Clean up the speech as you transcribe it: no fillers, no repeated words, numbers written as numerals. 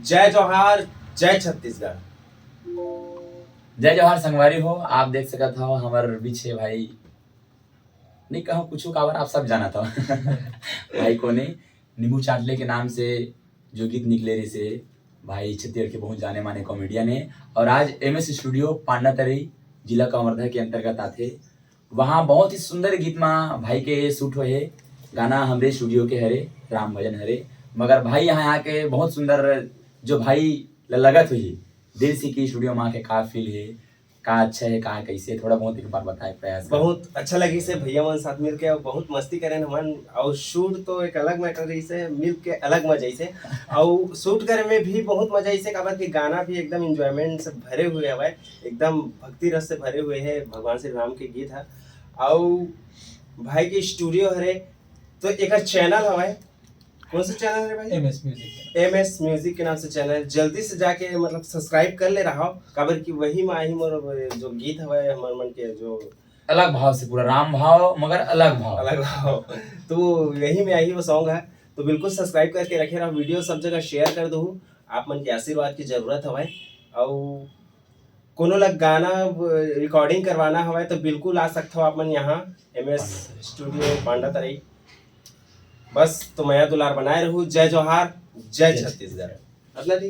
जय जोहार, जय छत्तीसगढ़। जय जवाहर संगवारी हो। आप देख सकत हो हमार पीछे भाई नहीं कहूँ कुछ काबर आप सब जाना था भाई को ने नींबू चाटले के नाम से जो गीत निकले रहे से भाई छत्तीसगढ़ के बहुत जाने माने कॉमेडियन है। और आज MS स्टूडियो पांडातरई जिला कवर्धा के अंतर्गत आते वहाँ बहुत ही सुंदर गीत में भाई के शूट हुए है। गाना हमरे स्टूडियो के हरे राम भजन हरे मगर भाई यहाँ आके बहुत सुंदर जो भाई लगत हुई दिल से की स्टूडियो में आके का फील है का अच्छा है का कैसे थोड़ा बहुत एक बार बताए प्रयास करो। बहुत अच्छा लगी से भैया मन साथ मिलके और बहुत मस्ती करें हमन। और शूट तो एक अलग मैटर रही से, मिल के अलग मजा से। और शूट करे में भी बहुत मजा से काबर कि गाना भी एकदम इंजॉयमेंट से भरे हुए हवे, एकदम भक्ति रस से भरे हुए है। भगवान श्री राम के गीत है और भाई के स्टूडियो हरे तो एक चैनल हवे। कौन सा चैनल है भाई? MS म्यूजिक के नाम से चैनल। जल्दी से जाके मतलब सब्सक्राइब कर ले रहा हो काबर कि वही में आई मोर जो गीत हवे हमर मन के जो अलग भाव से पूरा राम भाव मगर अलग भाव तो यही में आई वो सॉन्ग है। तो बिल्कुल सब्सक्राइब करके रखे रहो, वीडियो सब जगह शेयर कर दो। आप मन के आशीर्वाद की जरूरत हवे और कोनो लग गाना रिकॉर्डिंग करवाना हवे तो बिल्कुल आ सकते हो आप मन यहाँ MS स्टूडियो पांडातरई। बस तो मैं दुलार बनाए रहूं। जय जोहार, जय छत्तीसगढ़।